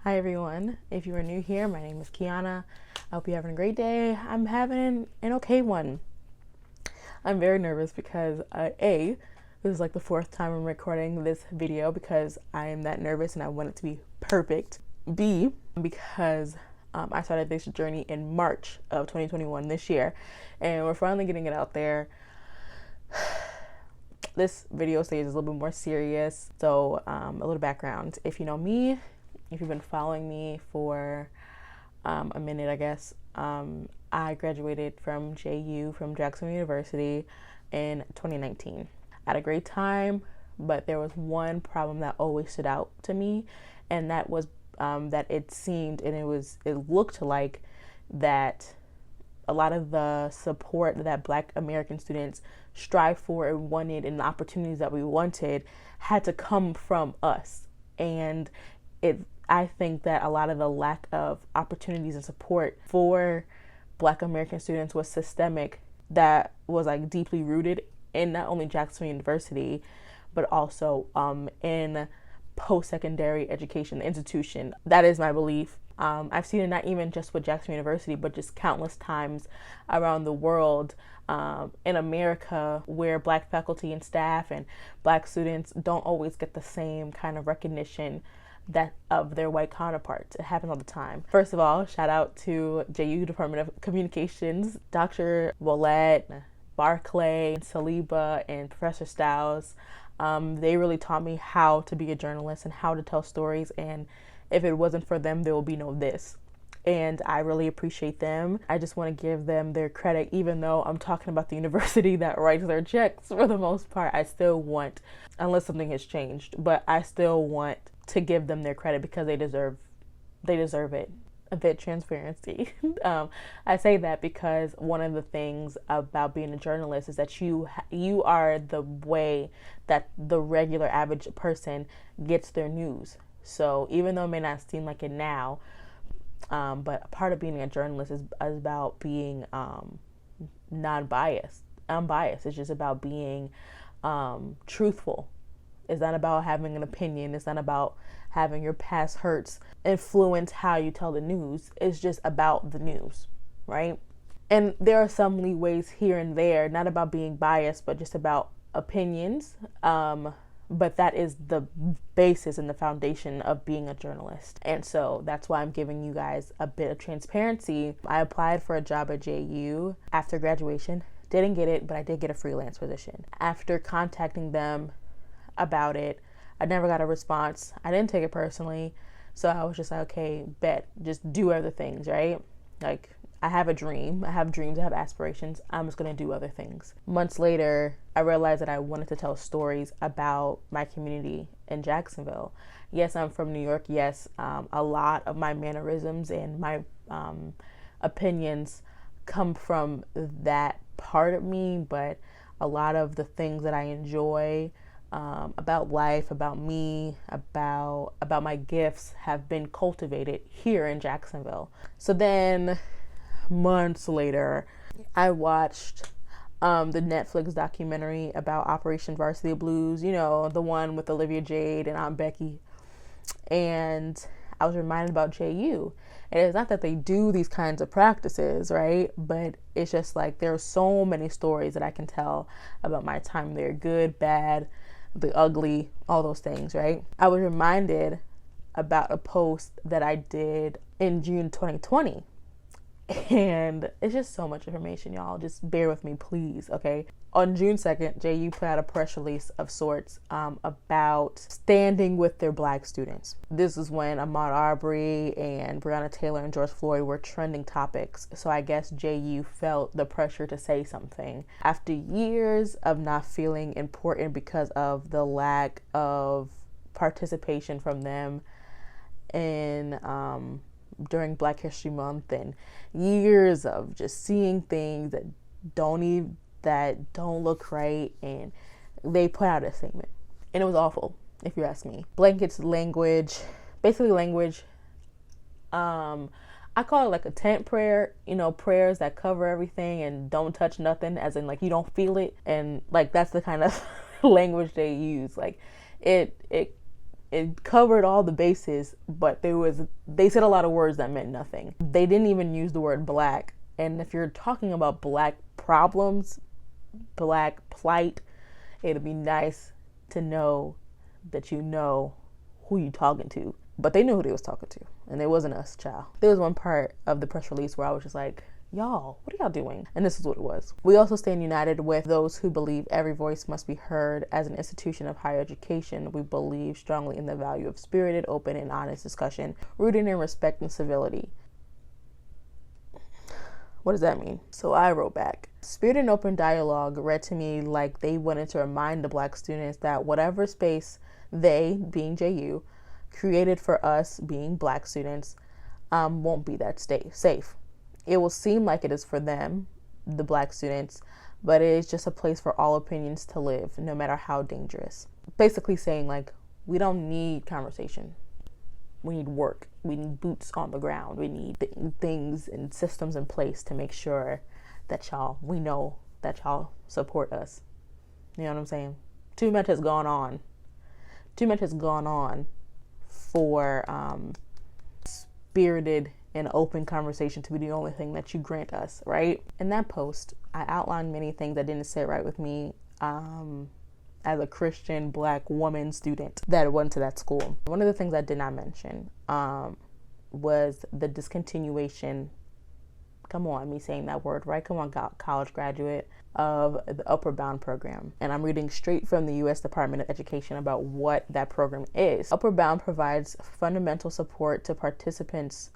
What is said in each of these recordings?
Hi everyone, if you are new here, my name is Kiana. I hope you're having a great day. I'm having an okay one. I'm very nervous because A, this is like the fourth time I'm recording this video because I am that nervous and I want it to be perfect. B, because I started this journey in March of 2021 this year and we're finally getting it out there. This video stage is a little bit more serious, so a little background. If you know me, if you've been following me for a minute, I guess, I graduated from from Jacksonville University in 2019. I had a great time, but there was one problem that always stood out to me, and that was that it seemed and it looked like that a lot of the support that Black American students strive for and wanted and the opportunities that we wanted had to come from us. And I think that a lot of the lack of opportunities and support for Black American students was systemic, that was like deeply rooted in not only Jacksonville University, but also in post-secondary education institution. That is my belief. I've seen it not even just with Jacksonville University, but just countless times around the world, in America, where Black faculty and staff and Black students don't always get the same kind of recognition that of their white counterparts. It happens all the time. First of all, shout out to JU Department of Communications, Dr. Willett, Barclay, Saliba, and Professor Stiles. They really taught me how to be a journalist and how to tell stories, and if it wasn't for them, there will be no this. And I really appreciate them. I just want to give them their credit, even though I'm talking about the university that writes their checks for the most part. I still want, unless something has changed, but I still want to give them their credit because they deserve it. A bit transparency. I say that because one of the things about being a journalist is that you are the way that the regular average person gets their news. So even though it may not seem like it now, but a part of being a journalist is about being non-biased, unbiased. It's just about being truthful. It's not about having an opinion. It's not about having your past hurts influence how you tell the news. It's just about the news, right? And there are some leeways here and there, not about being biased, but just about opinions. But that is the basis and the foundation of being a journalist. And so that's why I'm giving you guys a bit of transparency. I applied for a job at JU after graduation. Didn't get it, but I did get a freelance position. After contacting them about it, I never got a response. I didn't take it personally. So I was just like, okay, bet, just do other things, right? Like, I have a dream. I have dreams. I have aspirations. I'm just going to do other things. Months later, I realized that I wanted to tell stories about my community in Jacksonville. Yes, I'm from New York. Yes, a lot of my mannerisms and my opinions come from that part of me, but a lot of the things that I enjoy about life, about me, about my gifts have been cultivated here in Jacksonville. So then months later, I watched the Netflix documentary about Operation Varsity Blues, you know, the one with Olivia Jade and Aunt Becky. And I was reminded about JU. And it's not that they do these kinds of practices, right? But it's just like there are so many stories that I can tell about my time there, good, bad, the ugly, all those things, right? I was reminded about a post that I did in June 2020. And it's just so much information, y'all. Just bear with me, please, okay? On June 2nd, JU put out a press release of sorts about standing with their Black students. This is when Ahmaud Arbery and Breonna Taylor and George Floyd were trending topics. So I guess JU felt the pressure to say something. After years of not feeling important because of the lack of participation from them in during Black History Month, and years of just seeing things that don't look right, and they put out a statement, and it was awful, if you ask me. Blankets language, basically language. I call it like a tent prayer, you know, prayers that cover everything and don't touch nothing, as in like you don't feel it, and like that's the kind of language they use. Like it It covered all the bases, but they said a lot of words that meant nothing. They didn't even use the word black. And if you're talking about black problems, black plight, it'd be nice to know that you know who you talking to. But they knew who they was talking to, and it wasn't us, child. There was one part of the press release where I was just like, y'all, what are y'all doing? And this is what it was. We also stand united with those who believe every voice must be heard. As an institution of higher education, we believe strongly in the value of spirited, open, and honest discussion, rooted in respect and civility. What does that mean? So I wrote back. Spirited and open dialogue read to me like they wanted to remind the Black students that whatever space they, being JU, created for us, being Black students, won't be that safe. It will seem like it is for them, the Black students, but it is just a place for all opinions to live, no matter how dangerous. Basically saying, like, we don't need conversation. We need work. We need boots on the ground. We need things and systems in place to make sure that we know that y'all support us. You know what I'm saying? Too much has gone on. Too much has gone on for spirited and open conversation to be the only thing that you grant us, right? In that post, I outlined many things that didn't sit right with me as a Christian Black woman student that went to that school. One of the things I did not mention was the discontinuation, come on, me saying that word, right? Come on, college graduate, of the Upward Bound program. And I'm reading straight from the U.S. Department of Education about what that program is. Upward Bound provides fundamental support to participants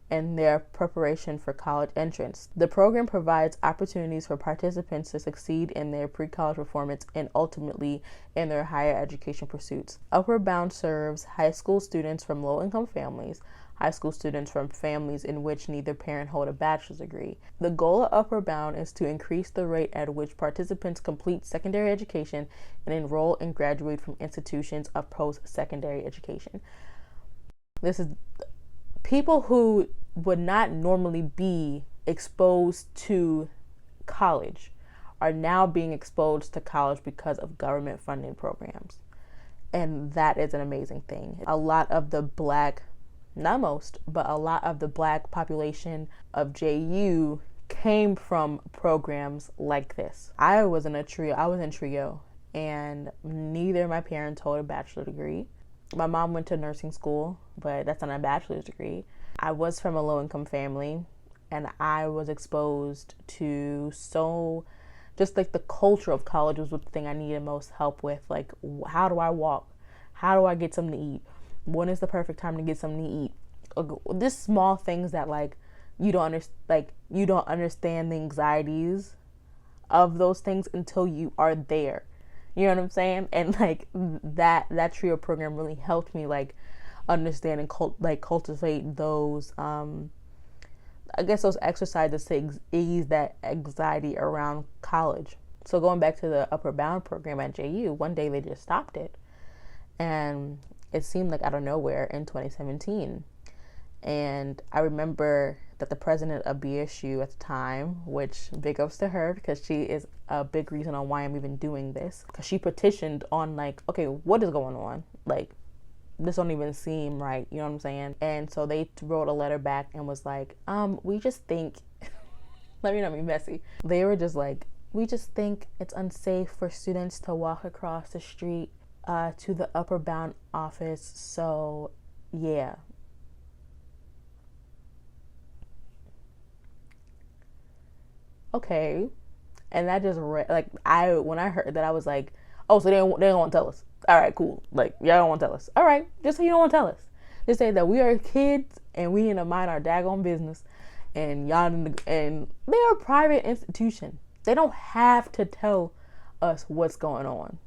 in their preparation for college entrance. The program provides opportunities for participants to succeed in their pre-college performance and ultimately in their higher education pursuits. Upward Bound serves high school students from low-income families, high school students from families in which neither parent hold a bachelor's degree. The goal of Upward Bound is to increase the rate at which participants complete secondary education and enroll and graduate from institutions of post-secondary education. This is people who would not normally be exposed to college are now being exposed to college because of government funding programs. And that is an amazing thing. A lot of the Black, not most, but a lot of the Black population of JU came from programs like this. I was in trio, and neither of my parents hold a bachelor's degree. My mom went to nursing school, but that's not a bachelor's degree. I was from a low-income family, and I was exposed to just like the culture of college was the thing I needed most help with. Like, how do I walk? How do I get something to eat? When is the perfect time to get something to eat? Just small things that you don't understand the anxieties of those things until you are there. You know what I'm saying? And that trio program really helped me understand and cultivate those those exercises to ease that anxiety around college. So going back to the Upward Bound program at JU, one day they just stopped it, and it seemed like out of nowhere in 2017. And I remember that the president of BSU at the time, which big ups to her because she is a big reason on why I'm even doing this, because she petitioned on okay, what is going on? This don't even seem right, you know what I'm saying? And so they wrote a letter back and was like, we just think, let me not be messy. They were just like, we just think it's unsafe for students to walk across the street to the Upward Bound office. So yeah. Okay. And that just when I heard that, I was like, oh, so they don't want to tell us. All right, cool. Y'all don't want to tell us. All right, just say you don't want to tell us. Just say that we are kids and we need to mind our daggone business. And and they're a private institution. They don't have to tell us what's going on.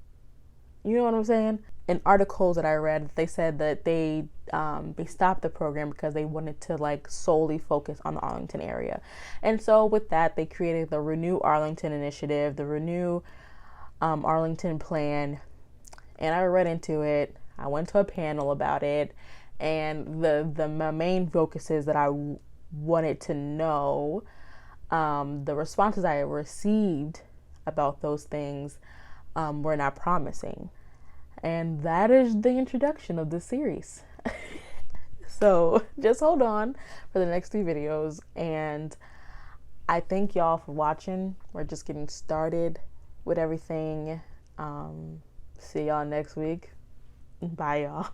You know what I'm saying? In articles that I read, they said that they stopped the program because they wanted to solely focus on the Arlington area. And so with that, they created the Renew Arlington initiative, the Renew Arlington plan. And I read into it. I went to a panel about it, and my main focuses that I wanted to know, the responses I received about those things were not promising. And that is the introduction of this series. So just hold on for the next 3 videos. And I thank y'all for watching. We're just getting started with everything. See y'all next week. Bye, y'all.